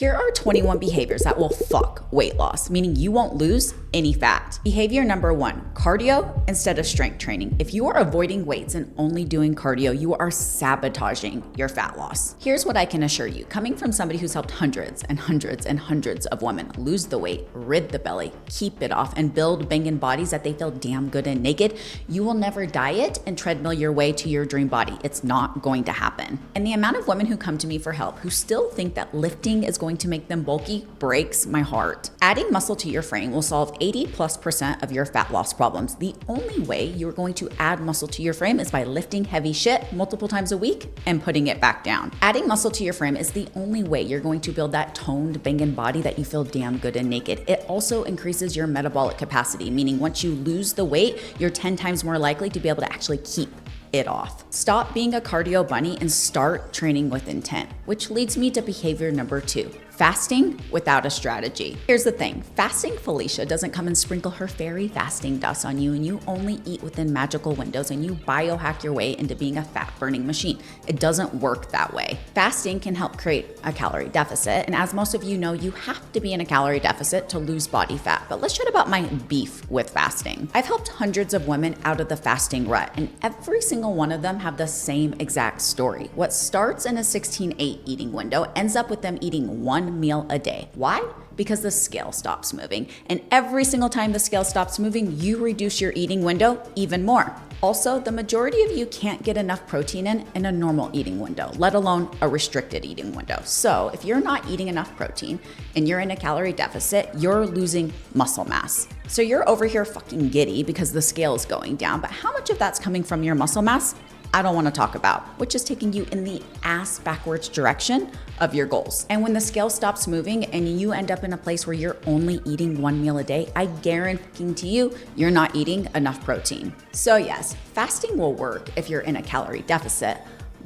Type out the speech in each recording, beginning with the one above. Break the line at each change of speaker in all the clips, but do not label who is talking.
Here are 21 behaviors that will fuck weight loss, meaning you won't lose any fat. Behavior number 1, cardio instead of strength training. If you are avoiding weights and only doing cardio, you are sabotaging your fat loss. Here's what I can assure you. Coming from somebody who's helped hundreds and hundreds and hundreds of women lose the weight, rid the belly, keep it off, and build banging bodies that they feel damn good and naked, you will never diet and treadmill your way to your dream body. It's not going to happen. And the amount of women who come to me for help who still think that lifting is going to make them bulky breaks my heart. Adding muscle to your frame will solve 80+% of your fat loss problems. The only way you're going to add muscle to your frame is by lifting heavy shit multiple times a week and putting it back down. Adding muscle to your frame is the only way you're going to build that toned, banging body that you feel damn good and naked. It also increases your metabolic capacity, meaning once you lose the weight, you're 10 times more likely to be able to actually keep it off. Stop being a cardio bunny and start training with intent, which leads me to behavior number 2. Fasting without a strategy. Here's the thing, fasting Felicia doesn't come and sprinkle her fairy fasting dust on you and you only eat within magical windows and you biohack your way into being a fat burning machine. It doesn't work that way. Fasting can help create a calorie deficit, and as most of you know, you have to be in a calorie deficit to lose body fat. But let's chat about my beef with fasting. I've helped hundreds of women out of the fasting rut, and every single one of them have the same exact story. What starts in a 16-8 eating window ends up with them eating one meal a day. Why? Because the scale stops moving. And every single time the scale stops moving, you reduce your eating window even more. Also, the majority of you can't get enough protein in a normal eating window, let alone a restricted eating window. So if you're not eating enough protein and you're in a calorie deficit, you're losing muscle mass. So you're over here fucking giddy because the scale is going down, but how much of that's coming from your muscle mass? I don't want to talk about, which is taking you in the ass backwards direction of your goals. And when the scale stops moving and you end up in a place where you're only eating one meal a day, I guarantee you, you're not eating enough protein. So yes, fasting will work if you're in a calorie deficit,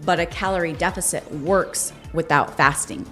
but a calorie deficit works without fasting.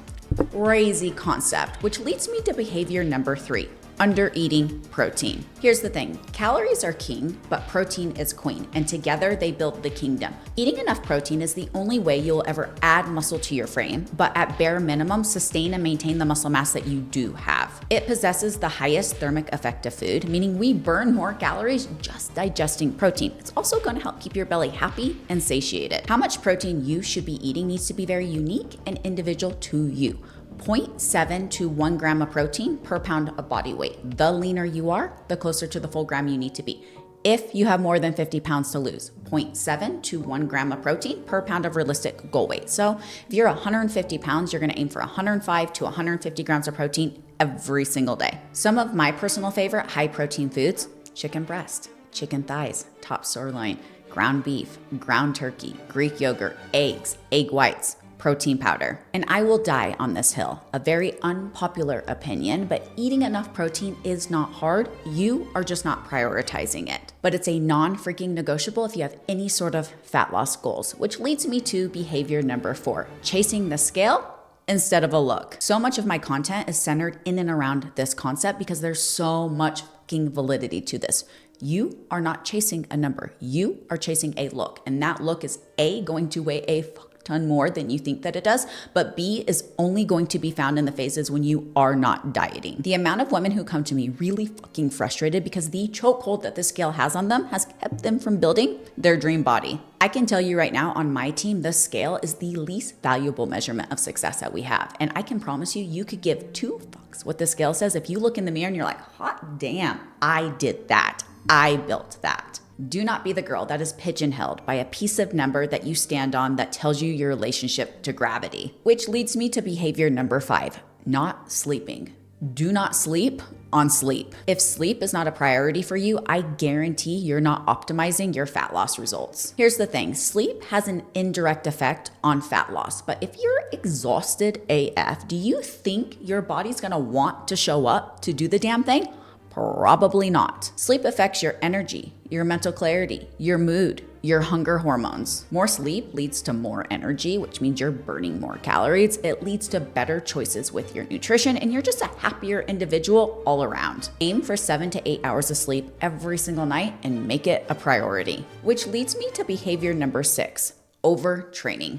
Crazy concept, which leads me to behavior number 3. Undereating protein. Here's the thing, calories are king, but protein is queen, and together they build the kingdom. Eating enough protein is the only way you'll ever add muscle to your frame, but at bare minimum, sustain and maintain the muscle mass that you do have. It possesses the highest thermic effect of food, meaning we burn more calories just digesting protein. It's also going to help keep your belly happy and satiated. How much protein you should be eating needs to be very unique and individual to you. 0.7 to 1 gram of protein per pound of body weight. The leaner you are, the closer to the full gram you need to be. If you have more than 50 pounds to lose, 0.7 to 1 gram of protein per pound of realistic goal weight. So if you're 150 pounds, you're gonna aim for 105 to 150 grams of protein every single day. Some of my personal favorite high protein foods, chicken breast, chicken thighs, top sirloin, ground beef, ground turkey, Greek yogurt, eggs, egg whites, protein powder. And I will die on this hill, a very unpopular opinion, but eating enough protein is not hard. You are just not prioritizing it. But it's a non-freaking negotiable if you have any sort of fat loss goals, which leads me to behavior number 4, chasing the scale instead of a look. So much of my content is centered in and around this concept because there's so much fucking validity to this. You are not chasing a number. You are chasing a look. And that look is A, going to weigh a ton more than you think that it does, but B is only going to be found in the phases when you are not dieting. The amount of women who come to me really fucking frustrated because the chokehold that the scale has on them has kept them from building their dream body. I can tell you right now on my team, the scale is the least valuable measurement of success that we have. And I can promise you, you could give 2 fucks what the scale says if you look in the mirror and you're like, hot damn, I did that. I built that. Do not be the girl that is pigeonholed by a piece of number that you stand on that tells you your relationship to gravity. Which leads me to behavior number 5, not sleeping. Do not sleep on sleep. If sleep is not a priority for you, I guarantee you're not optimizing your fat loss results. Here's the thing, sleep has an indirect effect on fat loss, but if you're exhausted AF, do you think your body's gonna want to show up to do the damn thing? Probably not. Sleep affects your energy, your mental clarity, your mood, your hunger hormones. More sleep leads to more energy, which means you're burning more calories. It leads to better choices with your nutrition, and you're just a happier individual all around. Aim for 7 to 8 hours of sleep every single night and make it a priority. Which leads me to behavior number 6, overtraining.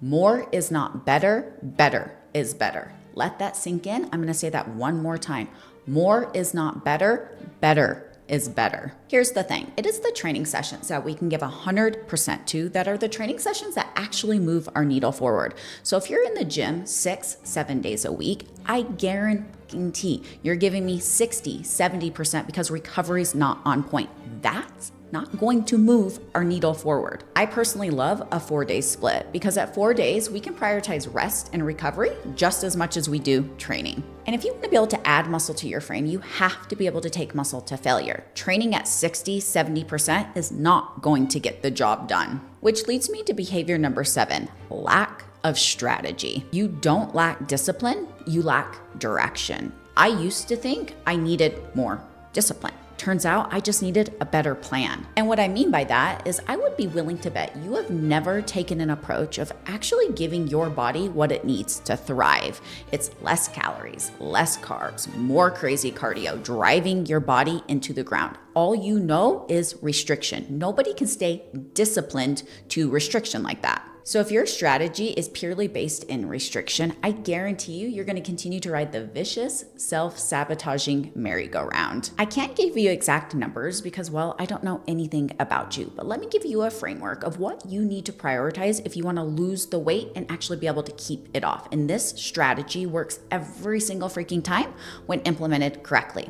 More is not better, better is better. Let that sink in. I'm gonna say that one more time. More is not better, better is better. Here's the thing. It is the training sessions that we can give 100% to that are the training sessions that actually move our needle forward. So if you're in the gym 6-7 days a week, I guarantee you're giving me 60-70% because recovery is not on point. That's not going to move our needle forward. I personally love a 4-day split because at 4 days, we can prioritize rest and recovery just as much as we do training. And if you want to be able to add muscle to your frame, you have to be able to take muscle to failure. Training at 60-70% is not going to get the job done. Which leads me to behavior number 7, lack of strategy. You don't lack discipline, you lack direction. I used to think I needed more discipline. Turns out I just needed a better plan. And what I mean by that is I would be willing to bet you have never taken an approach of actually giving your body what it needs to thrive. It's less calories, less carbs, more crazy cardio, driving your body into the ground. All you know is restriction. Nobody can stay disciplined to restriction like that. So if your strategy is purely based in restriction, I guarantee you're going to continue to ride the vicious, self-sabotaging merry-go-round. I can't give you exact numbers because, well, I don't know anything about you, but let me give you a framework of what you need to prioritize if you want to lose the weight and actually be able to keep it off. And this strategy works every single freaking time when implemented correctly.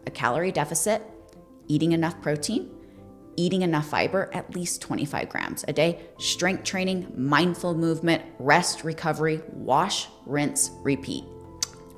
A calorie deficit, eating enough protein, eating enough fiber, at least 25 grams a day, strength training, mindful movement, rest, recovery, wash, rinse, repeat.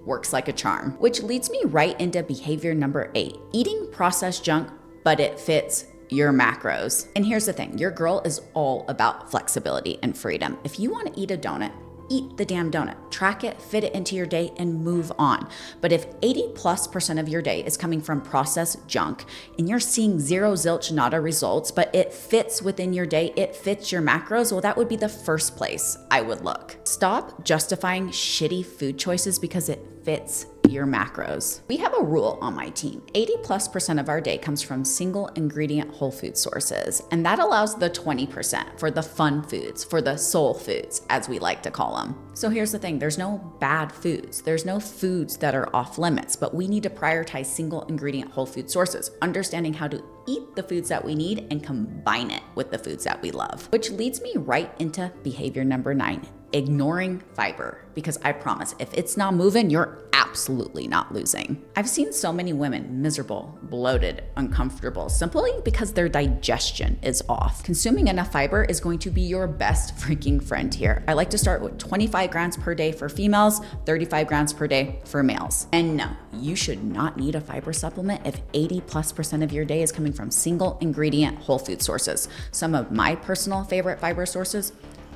Works like a charm. Which leads me right into behavior number 8, eating processed junk, but it fits your macros. And here's the thing, your girl is all about flexibility and freedom. If you want to eat a donut, eat the damn donut, track it, fit it into your day, and move on. But if 80+% of your day is coming from processed junk and you're seeing zero zilch nada results, but it fits within your day, it fits your macros, well, that would be the first place I would look. Stop justifying shitty food choices because it fits your macros. We have a rule on my team. 80+% of our day comes from single ingredient whole food sources. And that allows the 20% for the fun foods, for the soul foods, as we like to call them. So here's the thing, there's no bad foods. There's no foods that are off limits, but we need to prioritize single ingredient whole food sources, understanding how to eat the foods that we need and combine it with the foods that we love. Which leads me right into behavior number 9, ignoring fiber. Because I promise, if it's not moving, you're absolutely not losing. I've seen so many women miserable, bloated, uncomfortable, simply because their digestion is off. Consuming enough fiber is going to be your best freaking friend here. I like to start with 25 grams per day for females, 35 grams per day for males. And no, you should not need a fiber supplement if 80+% of your day is coming from single ingredient whole food sources. Some of my personal favorite fiber sources: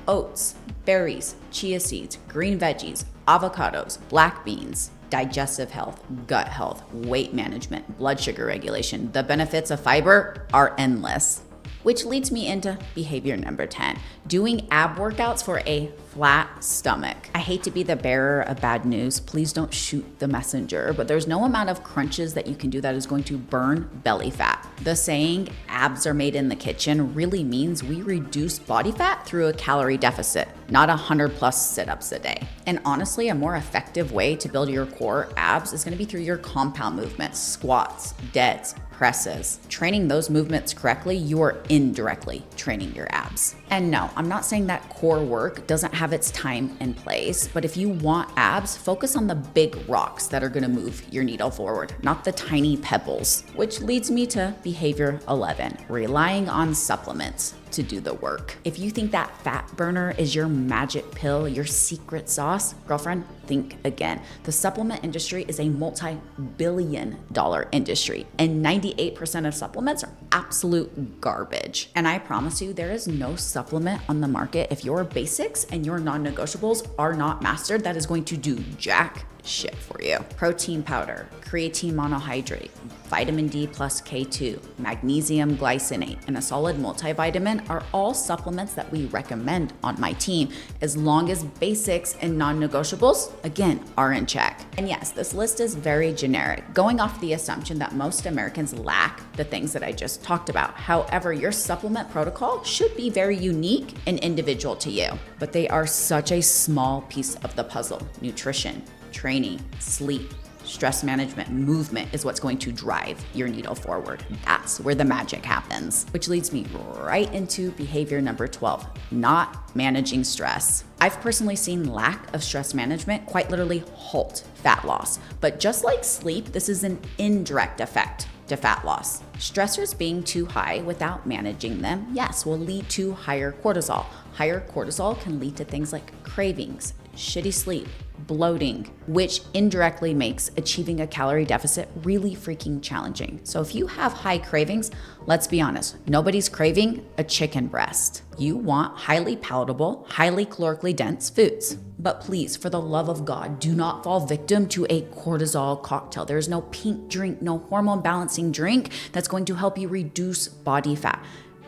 oats, berries, chia seeds, green veggies, avocados, black beans. Digestive health, gut health, weight management, blood sugar regulation. The benefits of fiber are endless. Which leads me into behavior number 10, doing ab workouts for a flat stomach. I hate to be the bearer of bad news. Please don't shoot the messenger, but there's no amount of crunches that you can do that is going to burn belly fat. The saying, abs are made in the kitchen, really means we reduce body fat through a calorie deficit, not 100+ sit-ups a day. And honestly, a more effective way to build your core abs is going to be through your compound movements, squats, deads, presses. Training those movements correctly, you are indirectly training your abs. And no, I'm not saying that core work doesn't have its time and place, but if you want abs, focus on the big rocks that are gonna move your needle forward, not the tiny pebbles. Which leads me to behavior 11, relying on supplements to do the work. If you think that fat burner is your magic pill, your secret sauce, girlfriend, think again. The supplement industry is a multi-billion-dollar industry, and 98% of supplements are absolute garbage. And I promise you, there is no supplement on the market, if your basics and your non-negotiables are not mastered, that is going to do jack shit for you. Protein powder, creatine monohydrate, vitamin D plus K2, magnesium glycinate, and a solid multivitamin are all supplements that we recommend on my team, as long as basics and non-negotiables, again, are in check. And yes, this list is very generic, going off the assumption that most Americans lack the things that I just talked about. However, your supplement protocol should be very unique and individual to you, but they are such a small piece of the puzzle. Nutrition, training, sleep, stress management, movement is what's going to drive your needle forward. That's where the magic happens, which leads me right into behavior number 12, not managing stress. I've personally seen lack of stress management quite literally halt fat loss. But just like sleep, this is an indirect effect to fat loss. Stressors being too high without managing them, yes, will lead to higher cortisol. Higher cortisol can lead to things like cravings, shitty sleep, bloating, which indirectly makes achieving a calorie deficit really freaking challenging. So if you have high cravings, let's be honest, nobody's craving a chicken breast. You want highly palatable, highly calorically dense foods. But please, for the love of God, do not fall victim to a cortisol cocktail. There is no pink drink, no hormone balancing drink that's going to help you reduce body fat.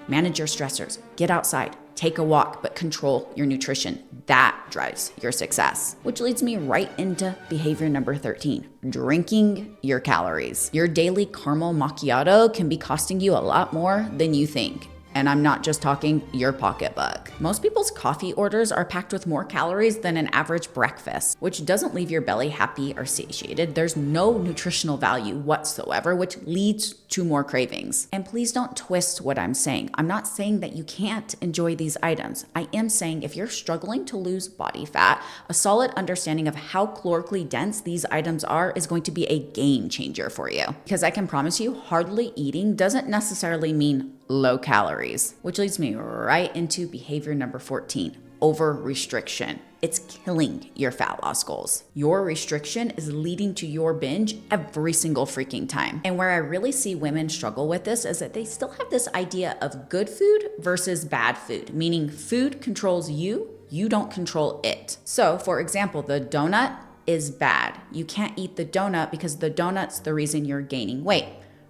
Manage your stressors, get outside, take a walk, but control your nutrition. That drives your success. Which leads me right into behavior number 13, drinking your calories. Your daily caramel macchiato can be costing you a lot more than you think. And I'm not just talking your pocketbook. Most people's coffee orders are packed with more calories than an average breakfast, which doesn't leave your belly happy or satiated. There's no nutritional value whatsoever, which leads to more cravings. And please don't twist what I'm saying. I'm not saying that you can't enjoy these items. I am saying if you're struggling to lose body fat, a solid understanding of how calorically dense these items are is going to be a game changer for you. Because I can promise you, hardly eating doesn't necessarily mean low calories, which leads me right into behavior number 14, over restriction. It's killing your fat loss goals. Your restriction is leading to your binge every single freaking time. And where I really see women struggle with this is that they still have this idea of good food versus bad food, meaning food controls you, you don't control it. So for example, the donut is bad. You can't eat the donut because the donut's the reason you're gaining weight.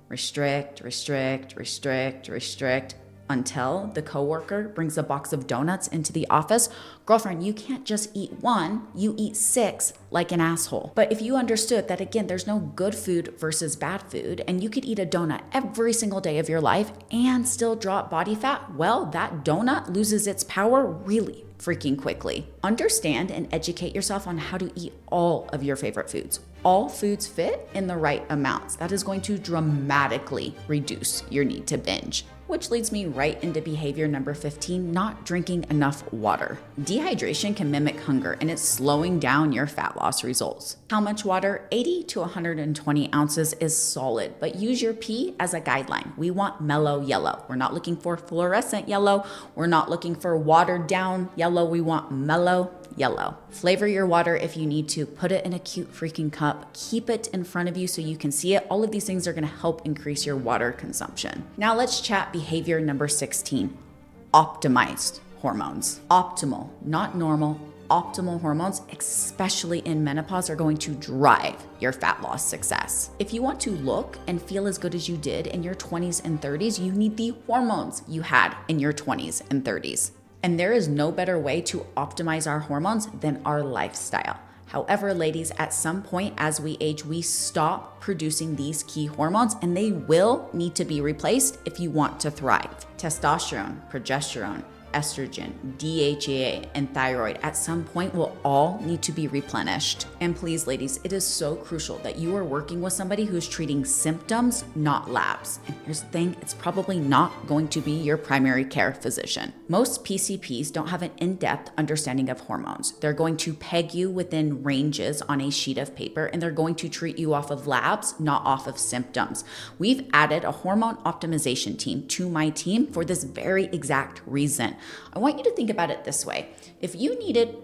Restrict, restrict, restrict, restrict, until the coworker brings a box of donuts into the office. Girlfriend, you can't just eat one, you eat 6 like an asshole. But if you understood that, again, there's no good food versus bad food, and you could eat a donut every single day of your life and still drop body fat, well, that donut loses its power really freaking quickly. Understand and educate yourself on how to eat all of your favorite foods. All foods fit in the right amounts. That is going to dramatically reduce your need to binge. Which leads me right into behavior number 15, not drinking enough water. Dehydration can mimic hunger and it's slowing down your fat loss results. How much water? 80 to 120 ounces is solid, but use your pee as a guideline. We want mellow yellow. We're not looking for fluorescent yellow. We're not looking for watered down yellow. We want mellow yellow. Flavor your water if you need to. Put it in a cute freaking cup. Keep it in front of you so you can see it. All of these things are going to help increase your water consumption. Now let's chat behavior number 16, optimized hormones. Optimal, not normal. Optimal hormones, especially in menopause, are going to drive your fat loss success. If you want to look and feel as good as you did in your 20s and 30s, you need the hormones you had in your 20s and 30s. And there is no better way to optimize our hormones than our lifestyle. However, ladies, at some point as we age, we stop producing these key hormones and they will need to be replaced if you want to thrive. Testosterone, progesterone, estrogen, DHEA, and thyroid at some point will all need to be replenished. And please, ladies, it is so crucial that you are working with somebody who's treating symptoms, not labs. And here's the thing, it's probably not going to be your primary care physician. Most PCPs don't have an in-depth understanding of hormones. They're going to peg you within ranges on a sheet of paper, and they're going to treat you off of labs, not off of symptoms. We've added a hormone optimization team to my team for this very exact reason. I want you to think about it this way. If you needed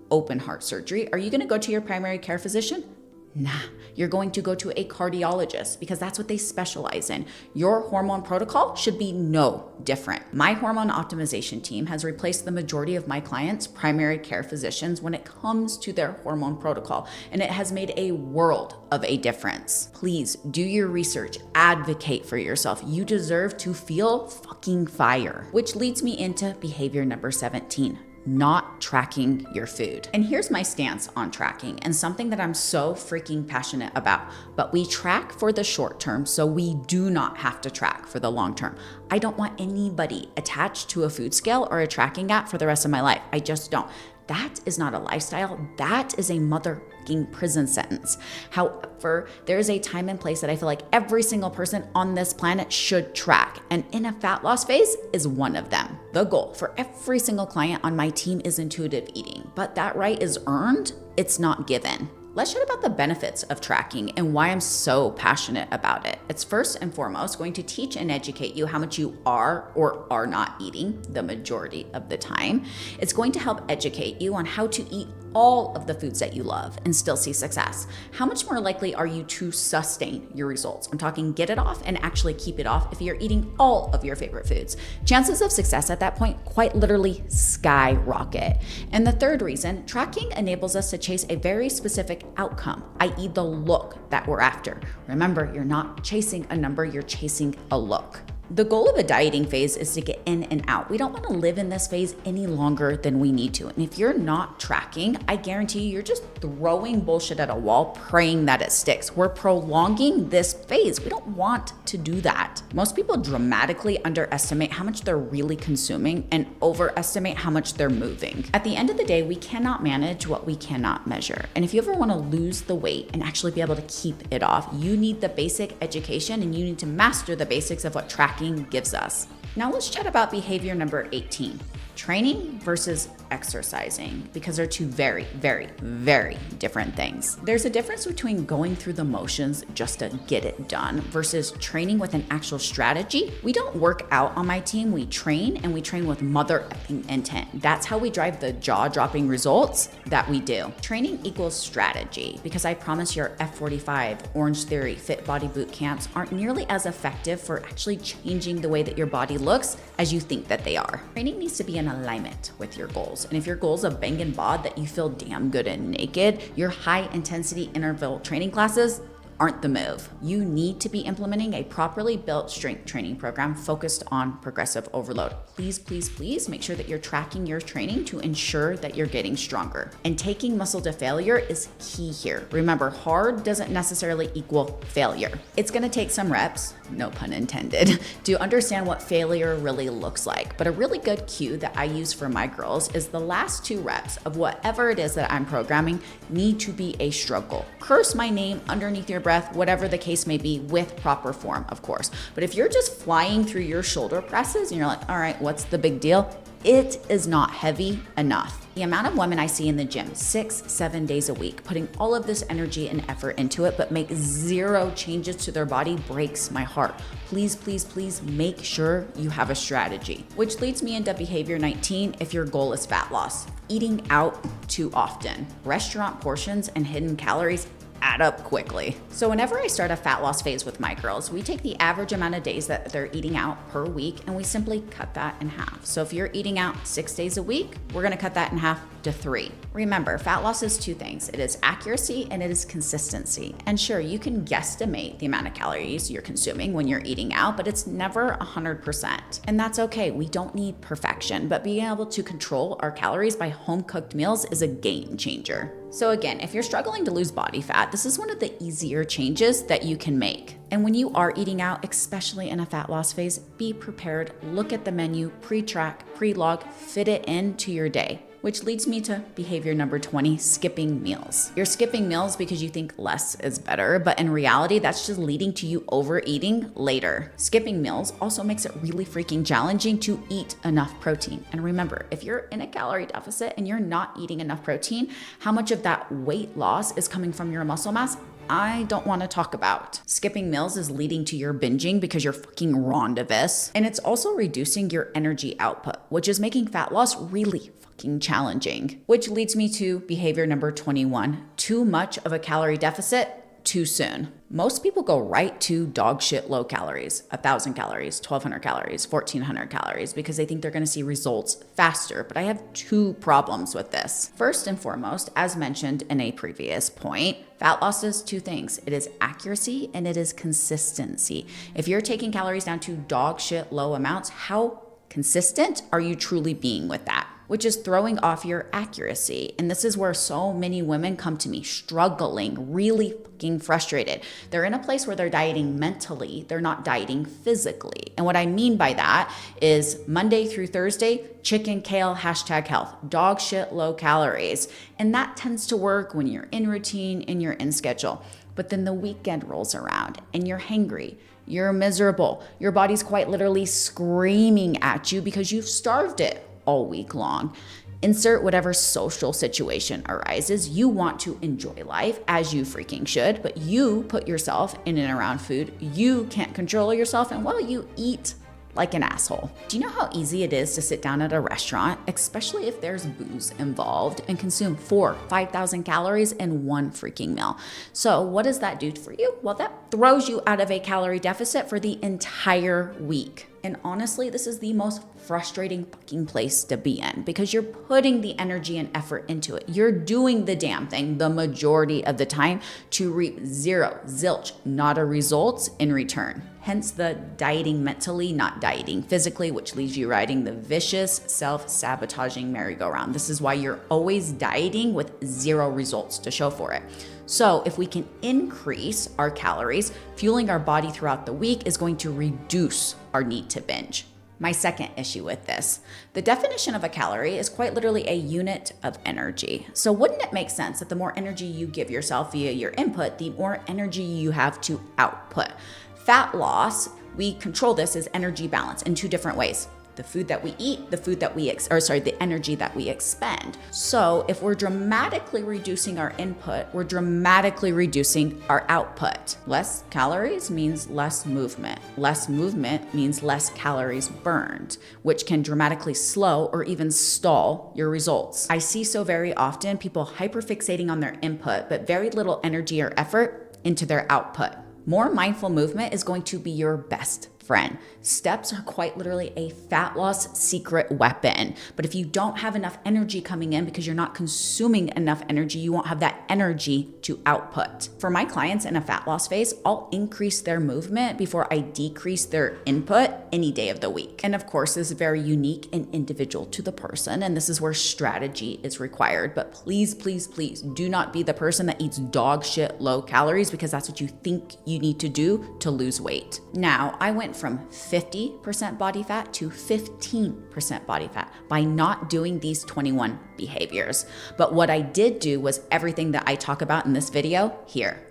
open heart surgery, are you going to go to your primary care physician? Nah, you're going to go to a cardiologist because that's what they specialize in. Your hormone protocol should be no different. My hormone optimization team has replaced the majority of my clients' primary care physicians when it comes to their hormone protocol, and it has made a world of a difference. Please do your research, advocate for yourself. You deserve to feel fucking fire. Which leads me into behavior number 17. Not tracking your food. And here's my stance on tracking, and something that I'm so freaking passionate about. But we track for the short term, so we do not have to track for the long term. I don't want anybody attached to a food scale or a tracking app for the rest of my life. I just don't. That is not a lifestyle. That is a motherfucking prison sentence. However, there is a time and place that I feel like every single person on this planet should track. And in a fat loss phase is one of them. The goal for every single client on my team is intuitive eating, but that right is earned. It's not given. Let's chat about the benefits of tracking and why I'm so passionate about it. It's first and foremost going to teach and educate you how much you are or are not eating the majority of the time. It's going to help educate you on how to eat all of the foods that you love and still see success. How much more likely are you to sustain your results? I'm talking get it off and actually keep it off if you're eating all of your favorite foods. Chances of success at that point quite literally skyrocket. And the third reason, tracking enables us to chase a very specific outcome, i.e. the look that we're after. Remember, you're not chasing a number, you're chasing a look. The goal of a dieting phase is to get in and out. We don't want to live in this phase any longer than we need to. And if you're not tracking, I guarantee you're just throwing bullshit at a wall, praying that it sticks. We're prolonging this phase. We don't want to do that. Most people dramatically underestimate how much they're really consuming and overestimate how much they're moving. At the end of the day, we cannot manage what we cannot measure. And if you ever want to lose the weight and actually be able to keep it off, you need the basic education and you need to master the basics of what tracking gives us. Now let's chat about behavior number 18. Training versus exercising, because they're two very, very, very different things. There's a difference between going through the motions just to get it done versus training with an actual strategy. We don't work out on my team, we train, and we train with mother effing intent. That's how we drive the jaw-dropping results that we do. Training equals strategy, because I promise your F45, Orange Theory, Fit Body Boot Camps aren't nearly as effective for actually changing the way that your body looks as you think that they are. Training needs to be in alignment with your goals. And if your goal is a banging bod that you feel damn good and naked, your high intensity interval training classes aren't the move. You need to be implementing a properly built strength training program focused on progressive overload. Please, please, please make sure that you're tracking your training to ensure that you're getting stronger. And taking muscle to failure is key here. Remember, hard doesn't necessarily equal failure. It's gonna take some reps, no pun intended, to understand what failure really looks like. But a really good cue that I use for my girls is the last 2 reps of whatever it is that I'm programming need to be a struggle. Curse my name underneath your breath, whatever the case may be, with proper form, of course. But if you're just flying through your shoulder presses and you're like, all right, what's the big deal? It is not heavy enough. The amount of women I see in the gym 6-7 days a week, putting all of this energy and effort into it, but make 0 changes to their body breaks my heart. Please, please, please make sure you have a strategy. Which leads me into behavior 19 if your goal is fat loss. Eating out too often. Restaurant portions and hidden calories add up quickly. So whenever I start a fat loss phase with my girls, we take the average amount of days that they're eating out per week and we simply cut that in half. So if you're eating out 6 days a week, we're gonna cut that in half to 3. Remember, fat loss is 2 things. It is accuracy and it is consistency. And sure, you can guesstimate the amount of calories you're consuming when you're eating out, but it's never 100%. And that's okay. We don't need perfection, but being able to control our calories by home-cooked meals is a game changer. So again, if you're struggling to lose body fat, this is one of the easier changes that you can make. And when you are eating out, especially in a fat loss phase, be prepared, look at the menu, pre-track, pre-log, fit it into your day. Which leads me to behavior number 20, skipping meals. You're skipping meals because you think less is better, but in reality, that's just leading to you overeating later. Skipping meals also makes it really freaking challenging to eat enough protein. And remember, if you're in a calorie deficit and you're not eating enough protein, how much of that weight loss is coming from your muscle mass? I don't want to talk about. Skipping meals is leading to your binging because you're fucking rondavis. And it's also reducing your energy output, which is making fat loss really fucking challenging. Which leads me to behavior number 21, too much of a calorie deficit too soon. Most people go right to dog shit low calories, 1,000 calories, 1,200 calories, 1,400 calories, because they think they're gonna see results faster. But I have 2 problems with this. First and foremost, as mentioned in a previous point, fat loss is 2 things. It is accuracy and it is consistency. If you're taking calories down to dog shit low amounts, how consistent are you truly being with that? which is throwing off your accuracy. And this is where so many women come to me struggling, really fucking frustrated. They're in a place where they're dieting mentally, they're not dieting physically. And what I mean by that is Monday through Thursday, chicken, kale, #health, dog shit, low calories. And that tends to work when you're in routine and you're in schedule. But then the weekend rolls around and you're hangry, you're miserable, your body's quite literally screaming at you because you've starved it all week long. Insert whatever social situation arises. You want to enjoy life, as you freaking should, but you put yourself in and around food. You can't control yourself, and well, you eat like an asshole. Do you know how easy it is to sit down at a restaurant, especially if there's booze involved, and consume 5,000 calories in one freaking meal? So what does that do for you? Well, that throws you out of a calorie deficit for the entire week. And honestly, this is the most frustrating fucking place to be in because you're putting the energy and effort into it. You're doing the damn thing the majority of the time to reap zero, zilch, nada results in return. Hence the dieting mentally, not dieting physically, which leaves you riding the vicious self-sabotaging merry-go-round. This is why you're always dieting with zero results to show for it. So if we can increase our calories, fueling our body throughout the week is going to reduce our need to binge. My second issue with this, the definition of a calorie is quite literally a unit of energy. So wouldn't it make sense that the more energy you give yourself via your input, the more energy you have to output? Fat loss, we control this as energy balance in two different ways. The food that we eat, the food that the energy that we expend. So if we're dramatically reducing our input, we're dramatically reducing our output. Less calories means less movement. Less movement means less calories burned, which can dramatically slow or even stall your results. I see so very often people hyperfixating on their input, but very little energy or effort into their output. More mindful movement is going to be your best friend. Steps are quite literally a fat loss secret weapon. But if you don't have enough energy coming in because you're not consuming enough energy, you won't have that energy to output. For my clients in a fat loss phase, I'll increase their movement before I decrease their input any day of the week. And of course, this is very unique and individual to the person. And this is where strategy is required. But please, please, please do not be the person that eats dog shit low calories because that's what you think you need to do to lose weight. Now, I went from 50% body fat to 15% body fat by not doing these 21 behaviors. But what I did do was everything that I talk about in this video here.